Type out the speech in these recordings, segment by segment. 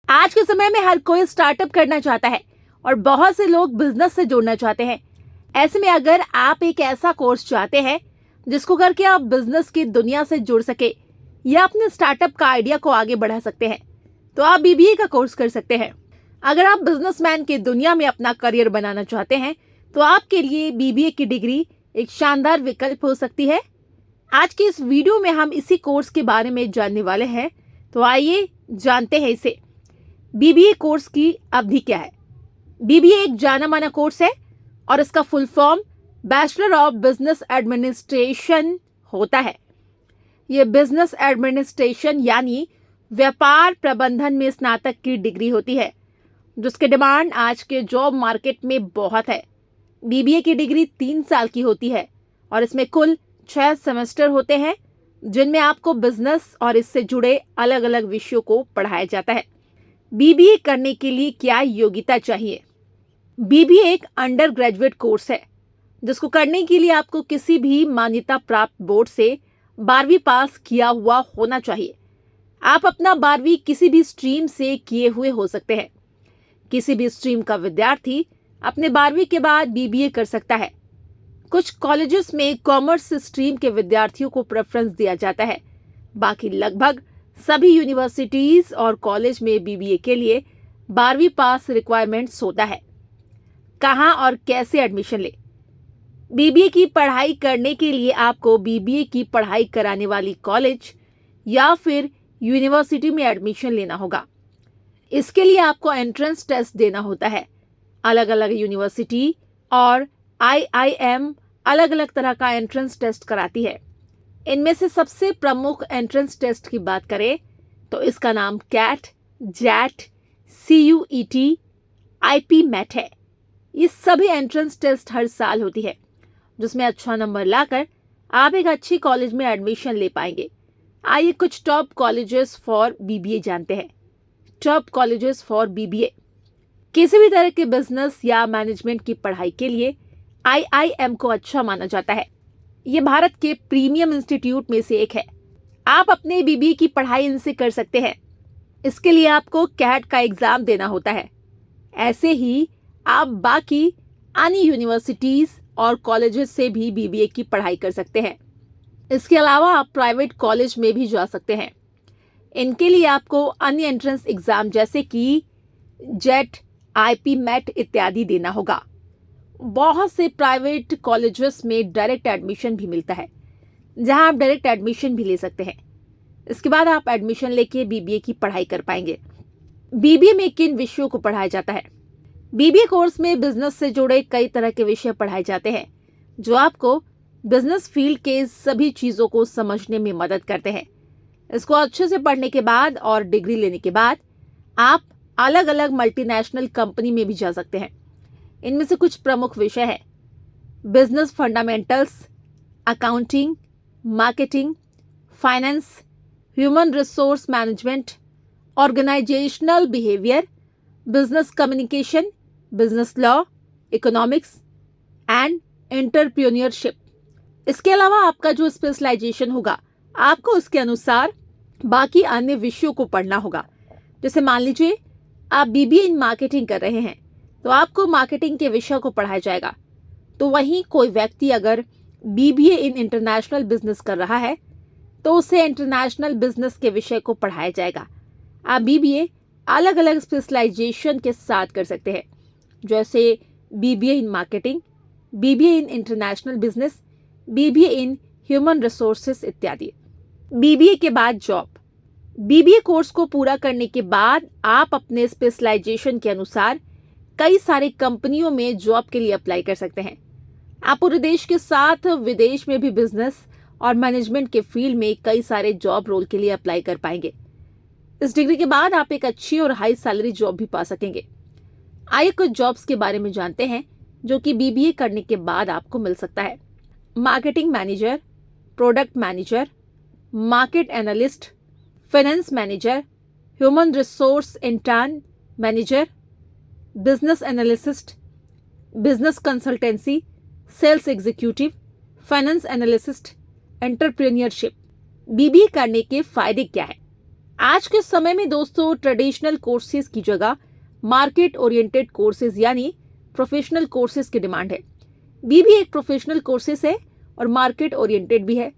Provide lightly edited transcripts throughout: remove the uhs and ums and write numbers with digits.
आज के समय में हर कोई स्टार्टअप करना चाहता है और बहुत से लोग बिजनेस से जुड़ना चाहते हैं। ऐसे में अगर आप एक ऐसा कोर्स चाहते हैं जिसको करके आप बिजनेस की दुनिया से जुड़ सके या अपने स्टार्टअप का आइडिया को आगे बढ़ा सकते हैं, तो आप बीबीए का कोर्स कर सकते हैं। अगर आप बिजनेसमैन की दुनिया में अपना करियर बनाना चाहते हैं तो आपके लिए बीबीए की डिग्री एक शानदार विकल्प हो सकती है। आज के इस वीडियो में हम इसी कोर्स के बारे में जानने वाले हैं, तो आइए जानते हैं इसे। बीबीए कोर्स की अवधि क्या है? बीबीए एक जाना माना कोर्स है और इसका full form bachelor of business administration होता है। यह बिजनेस एडमिनिस्ट्रेशन यानी व्यापार प्रबंधन में स्नातक की डिग्री होती है, जिसकी डिमांड आज के जॉब मार्केट में बहुत है। बीबीए की डिग्री 3 साल की होती है और इसमें कुल 6 सेमेस्टर होते हैं, जिनमें आपको बिजनेस और इससे जुड़े अलग अलग विषयों को पढ़ाया जाता है। बीबीए करने के लिए क्या योग्यता चाहिए? बीबीए एक अंडर ग्रेजुएट कोर्स है जिसको करने के लिए आपको किसी भी मान्यता प्राप्त बोर्ड से 12वीं पास किया हुआ होना चाहिए। आप अपना 12वीं किसी भी स्ट्रीम से किए हुए हो सकते हैं। किसी भी स्ट्रीम का विद्यार्थी अपने 12वीं के बाद बीबीए कर सकता है। कुछ कॉलेजेस में कॉमर्स स्ट्रीम के विद्यार्थियों को प्रेफरेंस दिया जाता है। बाकी लगभग सभी यूनिवर्सिटीज और कॉलेज में बीबीए के लिए 12वीं पास रिक्वायरमेंट्स होता है। कहां और कैसे एडमिशन ले? बीबीए की पढ़ाई करने के लिए आपको बीबीए की पढ़ाई कराने वाली कॉलेज या फिर यूनिवर्सिटी में एडमिशन लेना होगा। इसके लिए आपको एंट्रेंस टेस्ट देना होता है। अलग अलग यूनिवर्सिटी और आईआईएम अलग अलग तरह का एंट्रेंस टेस्ट कराती है। इनमें से सबसे प्रमुख एंट्रेंस टेस्ट की बात करें तो इसका नाम CAT, XAT, CUET, IPMAT है। ये सभी एंट्रेंस टेस्ट हर साल होती है, जिसमें अच्छा नंबर लाकर आप एक अच्छी कॉलेज में एडमिशन ले पाएंगे। आइए कुछ टॉप कॉलेजेस फॉर बीबीए जानते हैं। Top colleges for BBA. किसी भी तरह के बिजनेस या मैनेजमेंट की पढ़ाई के लिए आईआईएम को अच्छा माना जाता है। ये भारत के प्रीमियम इंस्टीट्यूट में से एक है। आप अपने बीबीए की पढ़ाई इनसे कर सकते हैं। इसके लिए आपको कैट का एग्जाम देना होता है। ऐसे ही आप बाकी अन्य यूनिवर्सिटीज और कॉलेजेस से भी बीबीए की पढ़ाई कर सकते हैं। इसके अलावा आप प्राइवेट कॉलेज में भी जा सकते हैं। इनके लिए आपको अन्य एंट्रेंस एग्जाम जैसे कि जेट, आईपी मैट इत्यादि देना होगा। बहुत से प्राइवेट कॉलेजेस में डायरेक्ट एडमिशन भी मिलता है, जहां आप डायरेक्ट एडमिशन भी ले सकते हैं। इसके बाद आप एडमिशन लेके बीबीए की पढ़ाई कर पाएंगे। बीबीए में किन विषयों को पढ़ाया जाता है? बीबीए कोर्स में बिजनेस से जुड़े कई तरह के विषय पढ़ाए जाते हैं, जो आपको बिजनेस फील्ड के सभी चीजों को समझने में मदद करते हैं। इसको अच्छे से पढ़ने के बाद और डिग्री लेने के बाद आप अलग अलग मल्टीनेशनल कंपनी में भी जा सकते हैं। इनमें से कुछ प्रमुख विषय है: business fundamentals, accounting, marketing, finance, human resource management, organisational behaviour, business communication, business law, economics and entrepreneurship. इसके अलावा आपका जो स्पेशलाइजेशन होगा, आपको उसके अनुसार बाकी अन्य विषयों को पढ़ना होगा। जैसे मान लीजिए आप बीबीए इन मार्केटिंग कर रहे हैं, तो आपको मार्केटिंग के विषय को पढ़ाया जाएगा। तो वहीं कोई व्यक्ति अगर बीबीए इन इंटरनेशनल बिजनेस कर रहा है, तो उसे इंटरनेशनल बिजनेस के विषय को पढ़ाया जाएगा। आप बीबीए अलग अलग स्पेशलाइजेशन के साथ कर सकते हैं, जैसे BBA in marketing, BBA in international business, BBA in human resources इत्यादि। बीबीए के बाद जॉब। बीबीए कोर्स को पूरा करने के बाद आप अपने स्पेशलाइजेशन के अनुसार कई सारे कंपनियों में जॉब के लिए अप्लाई कर सकते हैं। आप पूरे देश के साथ विदेश में भी बिजनेस और मैनेजमेंट के फील्ड में कई सारे जॉब रोल के लिए अप्लाई कर पाएंगे। इस डिग्री के बाद आप एक अच्छी और हाई सैलरी जॉब भी पा सकेंगे। आइए कुछ जॉब्स के बारे में जानते हैं जो कि बीबीए करने के बाद आपको मिल सकता है। Marketing manager, product manager, market analyst, finance manager, human resource intern manager, business analyst, business consultancy, sales executive, finance analyst, entrepreneurship. BBA करने के फायदे क्या है? आज के समय में दोस्तों ट्रेडिशनल कोर्सेज की जगह मार्केट ओरिएंटेड कोर्सेज यानी प्रोफेशनल कोर्सेज की डिमांड है। बीबीए एक प्रोफेशनल कोर्सेज है और मार्केट ओरिएंटेड भी है।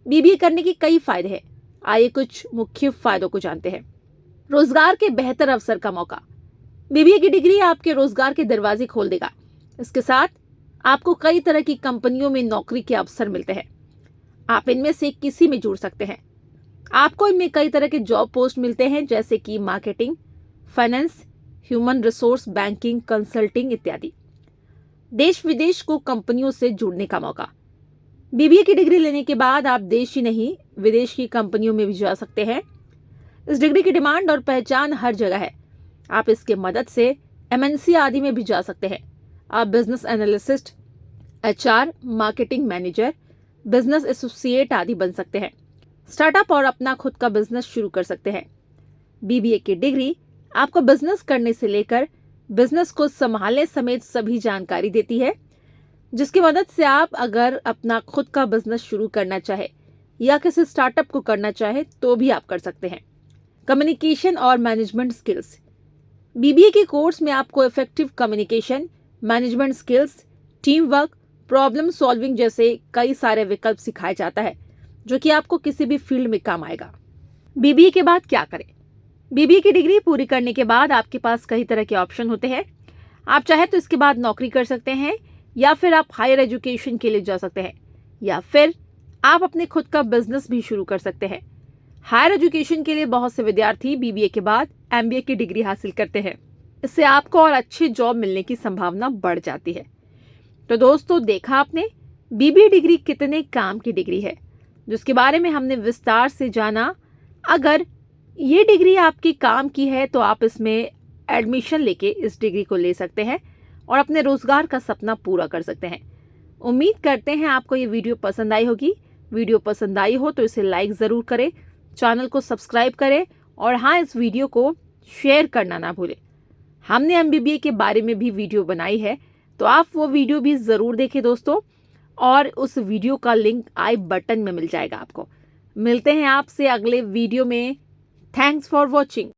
बीबीए करने के कई फायदे हैं। आइए कुछ मुख्य फायदों को जानते हैं। रोजगार के बेहतर अवसर का मौका। बीबीए की डिग्री आपके रोजगार के दरवाजे खोल देगा। इसके साथ आपको कई तरह की कंपनियों में नौकरी के अवसर मिलते हैं। आप इनमें से किसी में जुड़ सकते हैं। आपको इनमें कई तरह के जॉब पोस्ट मिलते हैं, जैसे कि marketing, finance, human resource, banking, consulting इत्यादि। देश विदेश को कंपनियों से जुड़ने का मौका। बीबीए की डिग्री लेने के बाद आप देश ही नहीं विदेश की कंपनियों में भी जा सकते हैं। इस डिग्री की डिमांड और पहचान हर जगह है। आप इसके मदद से एमएनसी आदि में भी जा सकते हैं। आप business analyst, HR, marketing manager, business associate आदि बन सकते हैं। स्टार्टअप और अपना खुद का बिजनेस शुरू कर सकते हैं। बीबीए की डिग्री आपको बिजनेस करने से लेकर बिजनेस को संभालने समेत सभी जानकारी देती है, जिसकी मदद से आप अगर अपना खुद का बिजनेस शुरू करना चाहे या किसी स्टार्टअप को करना चाहे तो भी आप कर सकते हैं। कम्युनिकेशन और मैनेजमेंट स्किल्स। बीबीए के कोर्स में आपको effective communication, management skills, team work, problem solving जैसे कई सारे विकल्प सिखाया जाता है, जो कि आपको किसी भी फील्ड में काम आएगा। बीबीए के बाद क्या करें? बीबीए की डिग्री पूरी करने के बाद आपके पास कई तरह के ऑप्शन होते हैं। आप चाहे तो इसके बाद नौकरी कर सकते हैं, या फिर आप हायर एजुकेशन के लिए जा सकते हैं, या फिर आप अपने खुद का बिजनेस भी शुरू कर सकते हैं। हायर एजुकेशन के लिए बहुत से विद्यार्थी बीबीए के बाद एमबीए की डिग्री हासिल करते हैं। इससे आपको और अच्छी जॉब मिलने की संभावना बढ़ जाती है। तो दोस्तों, देखा आपने बीबीए डिग्री कितने काम की डिग्री है, जिसके बारे में हमने विस्तार से जाना। अगर ये डिग्री आपके काम की है तो आप इसमें एडमिशन लेके इस डिग्री को ले सकते हैं और अपने रोजगार का सपना पूरा कर सकते हैं। उम्मीद करते हैं आपको ये वीडियो पसंद आई होगी। वीडियो पसंद आई हो तो इसे लाइक ज़रूर करें, चैनल को सब्सक्राइब करें और हाँ, इस वीडियो को शेयर करना ना भूलें। हमने एमबीबीए के बारे में भी वीडियो बनाई है, तो आप वो वीडियो भी ज़रूर देखें दोस्तों, और उस वीडियो का लिंक आई बटन में मिल जाएगा आपको। मिलते हैं आपसे अगले वीडियो में। Thanks for watching.